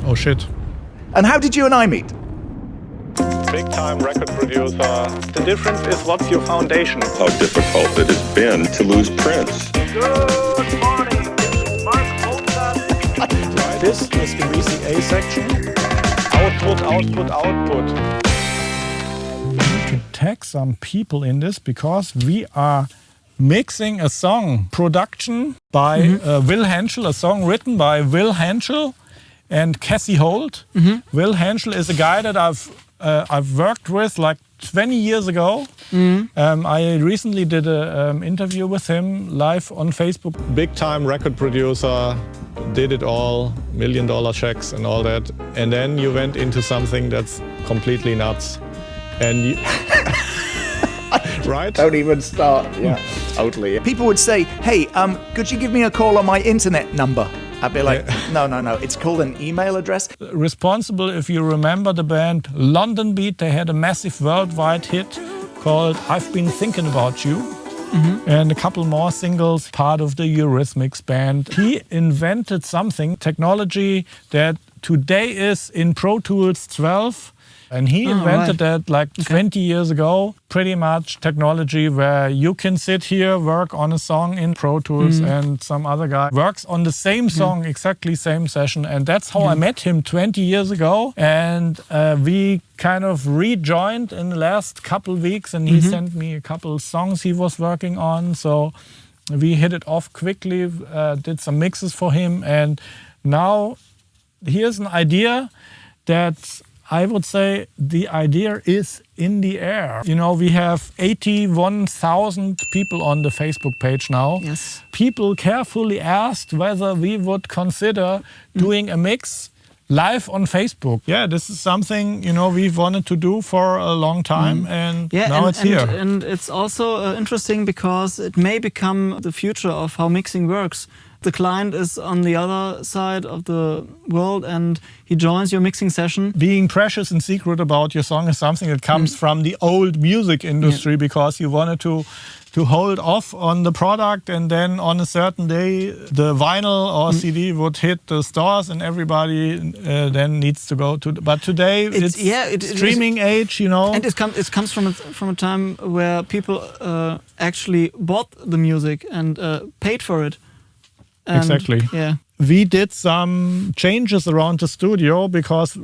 Oh shit. And how did you and I meet? Big-time record producer. The difference is, what's your foundation? How difficult it has been to lose Prince. Good morning, Mark Holts. This is the VCA section. Output. We need to tag some people in this because we are mixing a song production by Will Henschel, a song written by Will Henschel and Cassie Holt. Will Henschel is a guy that I've worked with like 20 years ago. I recently did an interview with him live on Facebook. Big-time record producer, did it all, $1 million checks and all that. And then you went into something that's completely nuts. And you right? Don't even start. Yeah, totally. People would say, hey, could you give me a call on my internet number? I'd be like, no, it's called an email address. Responsible, if you remember the band London Beat, they had a massive worldwide hit called I've Been Thinking About You. And a couple more singles, part of the Eurythmics band. He invented something, technology that today is in Pro Tools 12. And he invented that like 20 years ago. Pretty much technology where you can sit here, work on a song in Pro Tools and some other guy works on the same song, exactly same session. And that's how I met him 20 years ago. And we kind of rejoined in the last couple weeks and he sent me a couple songs he was working on. So we hit it off quickly, did some mixes for him. And now here's an idea that I would say the idea is in the air. You know, we have 81,000 people on the Facebook page now. Yes. People carefully asked whether we would consider doing a mix live on Facebook. Yeah, this is something, you know, we've wanted to do for a long time and now it's here. And it's also interesting because it may become the future of how mixing works. The client is on the other side of the world and he joins your mixing session. Being precious and secret about your song is something that comes from the old music industry because you wanted to hold off on the product and then on a certain day the vinyl or CD would hit the stores and everybody then needs to go to. But today it's streaming age, you know. And it comes from a time where people actually bought the music and paid for it. And, exactly. Yeah. We did some changes around the studio because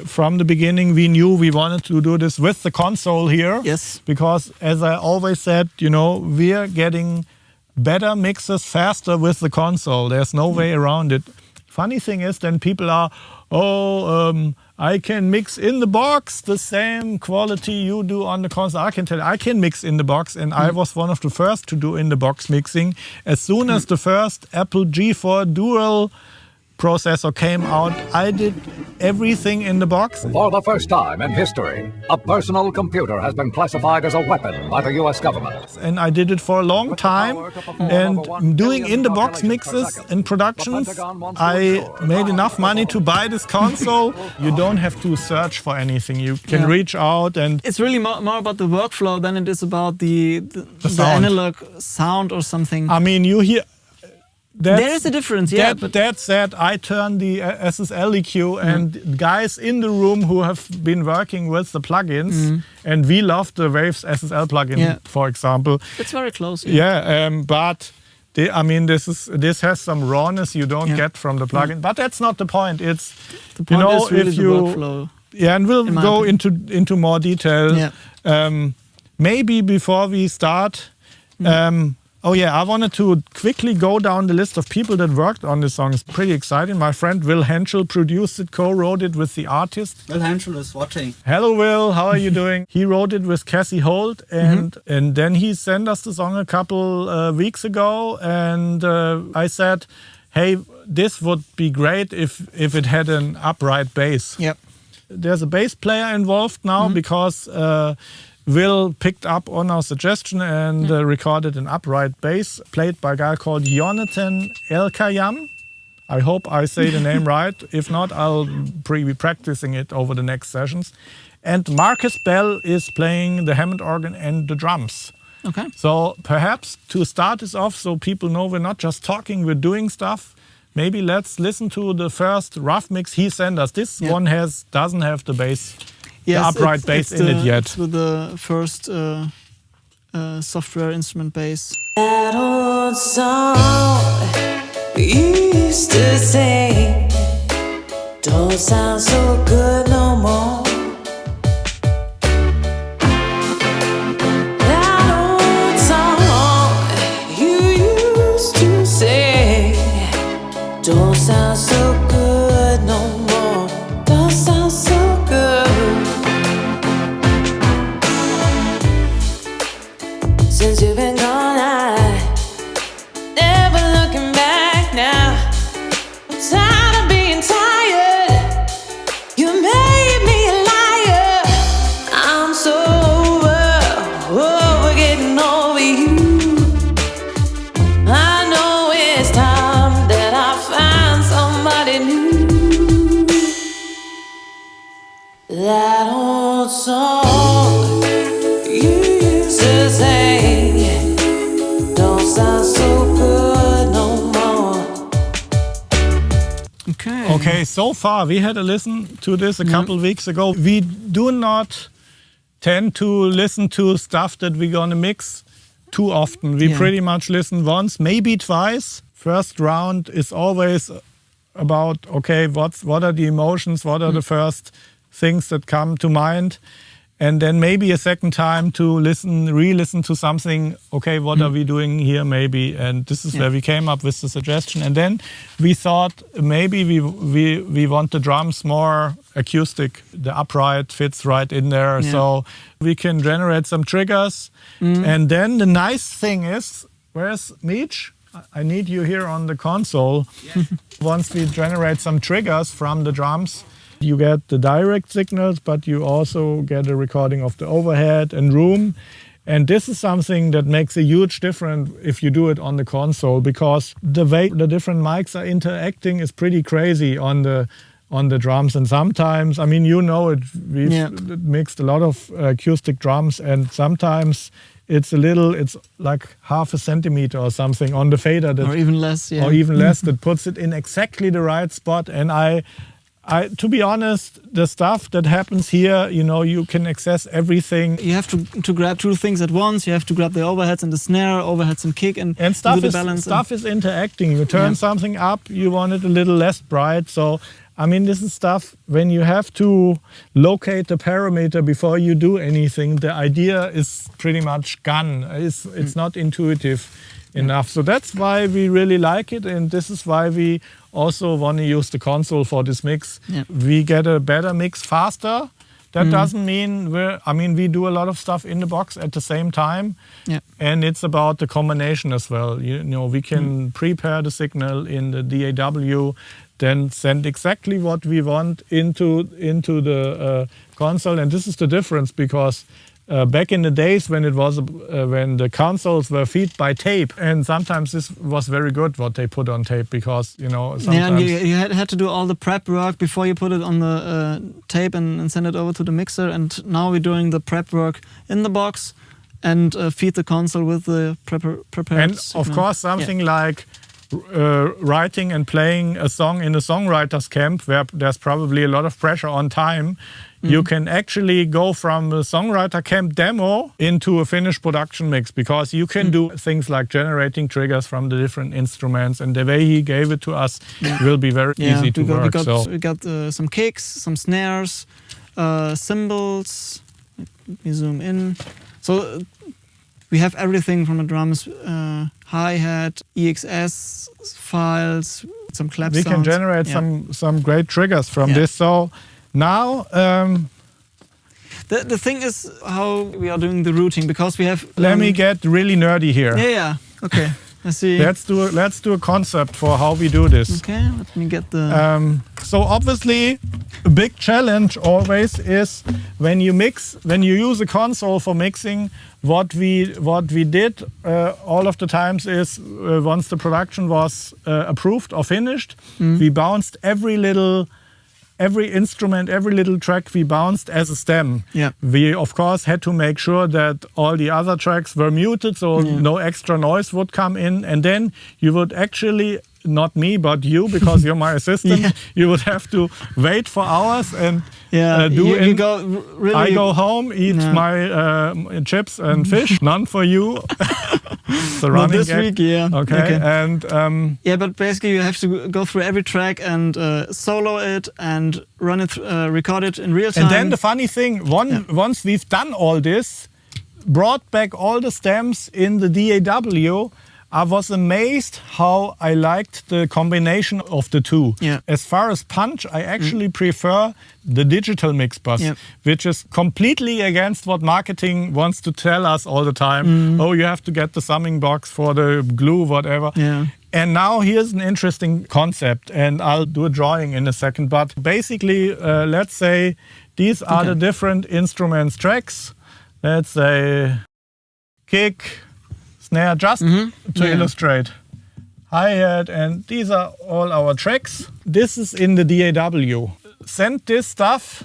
from the beginning, we knew we wanted to do this with the console here. Yes. Because as I always said, you know, we're getting better mixes faster with the console. There's no way around it. Funny thing is, then people are, I can mix in the box the same quality you do on the console. I can tell you, I can mix in the box, and I was one of the first to do in the box mixing. As soon as the first Apple G4 Dual processor came out, I did everything in the box. For the first time in history, a personal computer has been classified as a weapon by the US government. And I did it for a long time. And doing in-the-box mixes and productions, I made enough money to buy this console. You don't have to search for anything. You can reach out and... It's really more about the workflow than it is about the analog sound or something. I mean, you hear... There is a difference, That said, I turn the SSL EQ and guys in the room who have been working with the plugins, and we love the Waves SSL plugin, for example. It's very close. But this has some rawness you don't get from the plugin. But that's not the point. It's the point is really the workflow. Yeah, and we'll go into more detail. Yeah. Maybe before we start. I wanted to quickly go down the list of people that worked on this song. It's pretty exciting. My friend Will Henschel produced it, co-wrote it with the artist. Will Henschel is watching. Hello, Will. How are you doing? He wrote it with Cassie Holt, and then he sent us the song a couple weeks ago, and I said, hey, this would be great if it had an upright bass. Yep. There's a bass player involved now because... Will picked up on our suggestion and recorded an upright bass played by a guy called Jonathan Elkayam. I hope I say the name right. If not, I'll be practicing it over the next sessions. And Marcus Bell is playing the Hammond organ and the drums. Okay. So perhaps to start this off so people know we're not just talking, we're doing stuff. maybe let's listen to the first rough mix he sent us. This one doesn't have the bass, the upright bass in it yet. It's with the first software instrument bass. That old song we used to sing don't sound so good no more. That old song you used to sing don't sound so good no more. Don't sound so good. Since you've been gone, I never looking back now. I'm tired of being tired. You made me a liar. I'm so over getting over you. I know it's time that I find somebody new. That old song you used to sing don't sound so good no more. Okay, so far we had a listen to this a couple weeks ago. We do not tend to listen to stuff that we're gonna mix too often. We pretty much listen once, maybe twice. First round is always about, okay, what are the emotions, what are the first things that come to mind, and then maybe a second time to re-listen to something. Okay, what are we doing here maybe? And this is where we came up with the suggestion. And then we thought maybe we want the drums more acoustic. The upright fits right in there, so we can generate some triggers. And then the nice thing is, where's Meech? I need you here on the console. Once we generate some triggers from the drums, you get the direct signals, but you also get a recording of the overhead and room. And this is something that makes a huge difference if you do it on the console, because the way the different mics are interacting is pretty crazy on the drums. And sometimes, I mean, you know it, we've mixed a lot of acoustic drums, and sometimes it's like half a centimeter or something on the fader, or even less, that puts it in exactly the right spot. And I, to be honest, the stuff that happens here, you can access everything. You have to grab two things at once. You have to grab the overheads and the snare, overheads and kick, and stuff do the is balance. Stuff is interacting. You turn something up, you want it a little less bright. So, I mean, this is stuff when you have to locate the parameter before you do anything. The idea is pretty much gone. It's not intuitive enough. So that's why we really like it, and this is why we also want to use the console for this mix. We get a better mix faster. That doesn't mean we do a lot of stuff in the box at the same time, and it's about the combination as well. We can prepare the signal in the DAW, then send exactly what we want into the console, and this is the difference, because back in the days when when the consoles were fed by tape, and sometimes this was very good what they put on tape, because sometimes and you had to do all the prep work before you put it on the tape and send it over to the mixer. And now we're doing the prep work in the box and feed the console with the prepared. And of course something like writing and playing a song in a songwriter's camp, where there's probably a lot of pressure on time. You can actually go from a songwriter camp demo into a finished production mix, because you can do things like generating triggers from the different instruments, and the way he gave it to us will be very easy to work. We got some kicks, some snares, cymbals. Let me zoom in. So we have everything from the drums, hi-hat, EXS files, some clap sounds. We can generate some great triggers from this. So now, the thing is how we are doing the routing, because we have. Let me get really nerdy here. Yeah. Okay. I see. Let's do a concept for how we do this. Okay. Let me get the. So obviously, a big challenge always is when you use a console for mixing. What we did all of the times is once the production was approved or finished, we bounced every instrument, every little track we bounced as a stem. We of course had to make sure that all the other tracks were muted, so no extra noise would come in, and then you would actually not me, but you, because you're my assistant. Yeah. You would have to wait for hours and you go really. I go home, eat my chips and fish. None for you. The Not running this gag. week, yeah. Okay. And Yeah, but basically you have to go through every track and solo it and run it, record it in real time. and then the funny thing, once we've done all this, brought back all the stems in the DAW, I was amazed how I liked the combination of the two. Yeah. As far as punch, I actually prefer the digital mix bus, which is completely against what marketing wants to tell us all the time. Oh, you have to get the summing box for the glue, whatever. Yeah. And now here's an interesting concept, and I'll do a drawing in a second. But basically, let's say these are the different instruments tracks. Let's say kick, snare, just to illustrate. Hi-hat, and these are all our tracks. This is in the DAW. Send this stuff.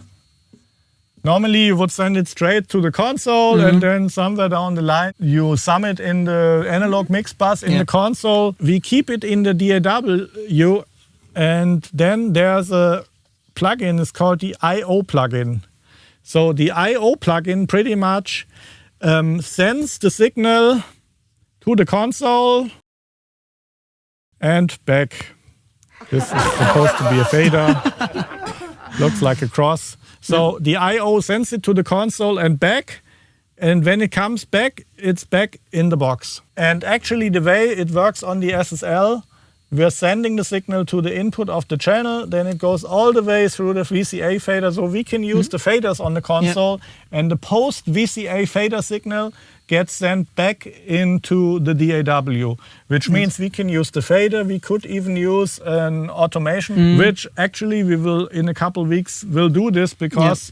Normally you would send it straight to the console and then somewhere down the line you sum it in the analog mix bus in the console. We keep it in the DAW and then there's a plugin, it's called the I/O plugin. So the I/O plugin pretty much sends the signal to the console and back. This is supposed to be a fader. Looks like a cross. So the I/O sends it to the console and back. And when it comes back, it's back in the box. And actually the way it works on the SSL, we're sending the signal to the input of the channel, then it goes all the way through the VCA fader. So we can use the faders on the console and the post VCA fader signal gets sent back into the DAW, which means we can use the fader. We could even use an automation, which actually we will, in a couple of weeks, will do this because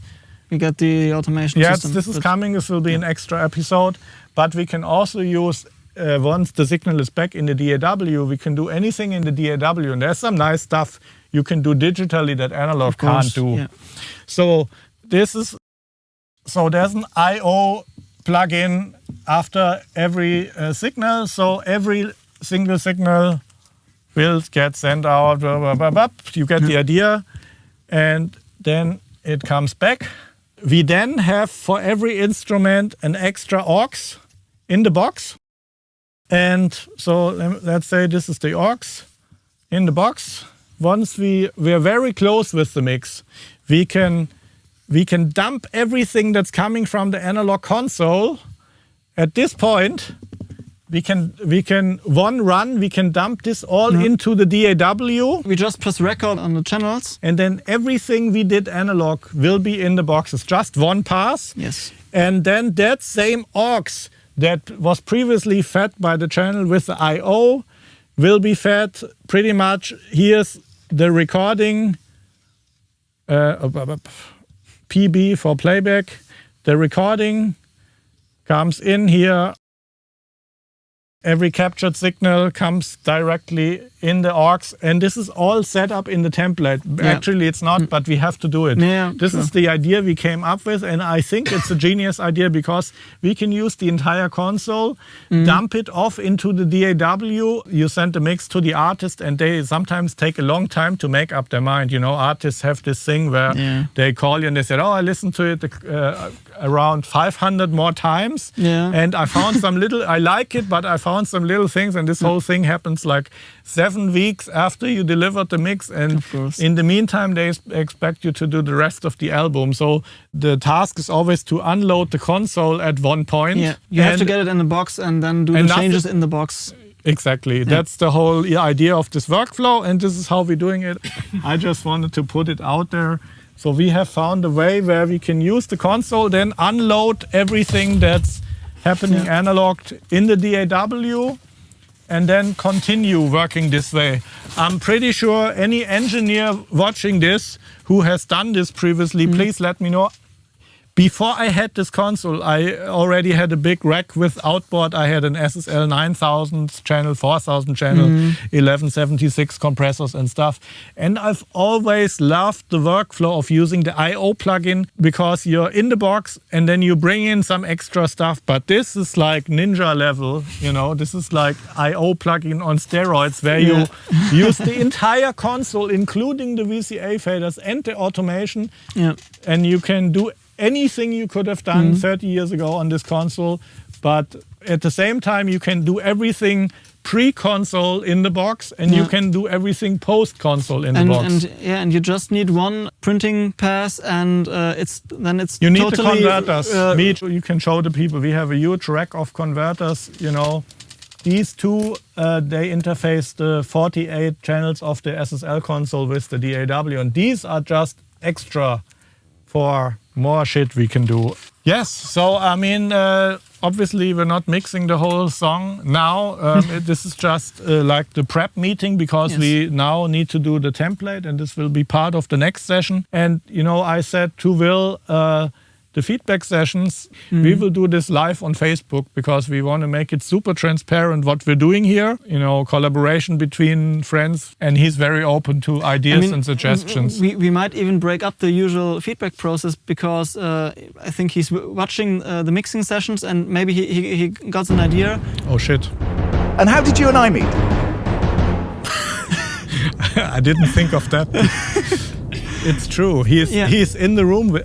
we got the automation yes, system. this is coming. This will be an extra episode. But we can also use, once the signal is back in the DAW, we can do anything in the DAW. And there's some nice stuff you can do digitally that analog can't do. Yeah. So there's an I/O plugin after every signal. So every single signal will get sent out. You get the idea. And then it comes back. We then have for every instrument an extra aux in the box. And so let's say this is the aux in the box. Once we're very close with the mix, we can dump everything that's coming from the analog console. At this point, we can dump this all into the DAW. We just press record on the channels. And then everything we did analog will be in the box. It's just one pass. Yes. And then that same aux that was previously fed by the channel with the I/O will be fed pretty much. Here's the recording, PB for playback. The recording comes in here. Every captured signal comes directly in the aux, and this is all set up in the template. Yeah. Actually, it's not, but we have to do it. Yeah, this is the idea we came up with, and I think it's a genius idea because we can use the entire console, dump it off into the DAW. You send the mix to the artist, and they sometimes take a long time to make up their mind. You know, artists have this thing where they call you and they say, "Oh, I listened to it around 500 more times, and I found some little. I like it, but I found some little things." And this whole thing happens like 7 weeks after you delivered the mix, and in the meantime they expect you to do the rest of the album. So the task is always to unload the console at one point. Yeah, you have to get it in the box and then do the changes in the box. Exactly. That's the whole idea of this workflow, and this is how we're doing it. I just wanted to put it out there. So we have found a way where we can use the console, then unload everything that's happening analog in the DAW, and then continue working this way. I'm pretty sure any engineer watching this who has done this previously, please let me know. before I had this console, I already had a big rack with outboard. I had an SSL 9000 channel, 4000 channel, 1176 compressors and stuff. And I've always loved the workflow of using the I/O plugin because you're in the box and then you bring in some extra stuff. But this is like ninja level, you know. This is like I/O plugin on steroids where you use the entire console, including the VCA faders and the automation. Yeah. And you can do anything you could have done 30 years ago on this console, but at the same time you can do everything pre-console in the box, and you can do everything post-console in the box. And you just need one printing pass, and you need totally, the converters. You can show the people. We have a huge rack of converters. You know, these two they interface the 48 channels of the SSL console with the DAW, and these are just extra for more shit we can do. Yes, so I mean, obviously we're not mixing the whole song now. This is just like the prep meeting because we now need to do the template, and this will be part of the next session. And you know, I said to Will, the feedback sessions, we will do this live on Facebook because we want to make it super transparent what we're doing here. You know, collaboration between friends, and he's very open to ideas and suggestions. We might even break up the usual feedback process because I think he's watching the mixing sessions and maybe he got an idea. Oh shit. And how did you and I meet? I didn't think of that. It's true. He's in the room.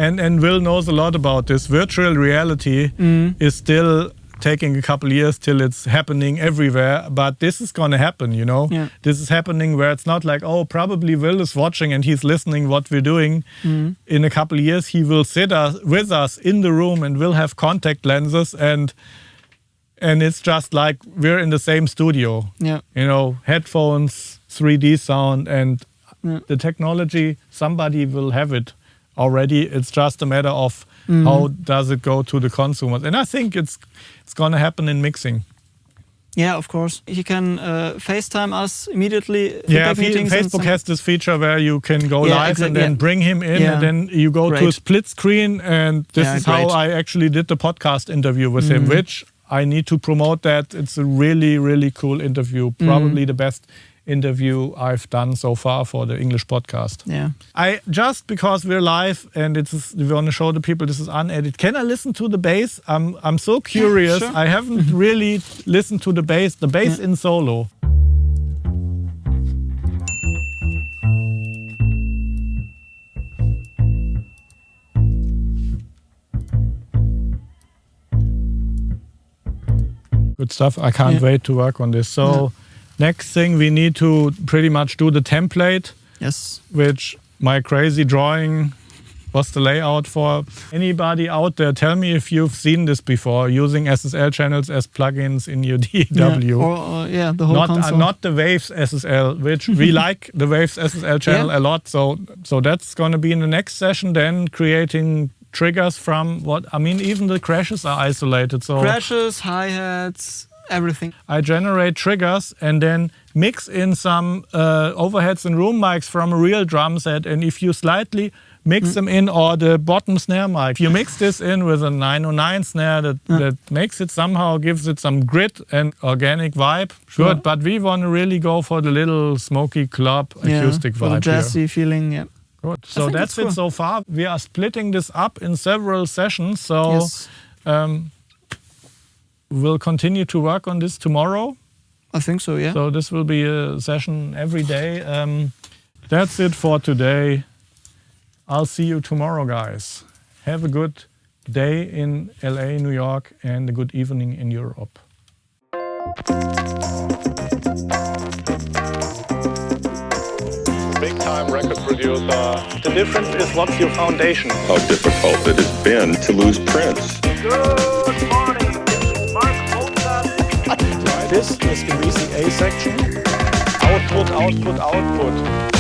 And Will knows a lot about this. Virtual reality is still taking a couple of years till it's happening everywhere, but this is going to happen, you know. Yeah. This is happening where it's not like, oh, probably Will is watching and he's listening what we're doing. In a couple of years, he will sit with us in the room and we'll have contact lenses, and it's just like we're in the same studio. Yeah. You know, headphones, 3D sound, and the technology, somebody will have it already. It's just a matter of how does it go to the consumers. And I think it's going to happen in mixing. Yeah, of course. He can FaceTime us immediately. Yeah, Facebook has this feature where you can go live and then bring him in, and then you go to a split screen. And this is how I actually did the podcast interview with him, which I need to promote that. It's a really, really cool interview. Probably the best interview I've done so far for the English podcast. Yeah. Because we're live and we want to show the people this is unedited. Can I listen to the bass? I'm so curious. Yeah, sure. I haven't really listened to the bass. The bass in solo. Good stuff. I can't wait to work on this. So. Next thing, we need to pretty much do the template. Yes. Which my crazy drawing was the layout for. Anybody out there, tell me if you've seen this before, using SSL channels as plugins in your DAW. Yeah, the whole console. Not the Waves SSL, which we like the Waves SSL channel a lot. So that's going to be in the next session then, creating triggers from even the crashes are isolated. So crashes, hi-hats, everything. I generate triggers and then mix in some overheads and room mics from a real drum set. And if you slightly mix them in, or the bottom snare mic, if you mix this in with a 909 snare that makes it somehow, gives it some grit and organic vibe. Sure. Good, but we want to really go for the little smoky club acoustic vibe. For the jazzy feeling, Good. So that's it so far. We are splitting this up in several sessions. So we'll continue to work on this tomorrow. I think so, yeah. So this will be a session every day. That's it for today. I'll see you tomorrow, guys. Have a good day in LA, New York, and a good evening in Europe. Big time record producer. The difference is, what's your foundation? How difficult it has been to lose Prince. Good morning. Mark Holts. This is the VCA section. Output, output, output.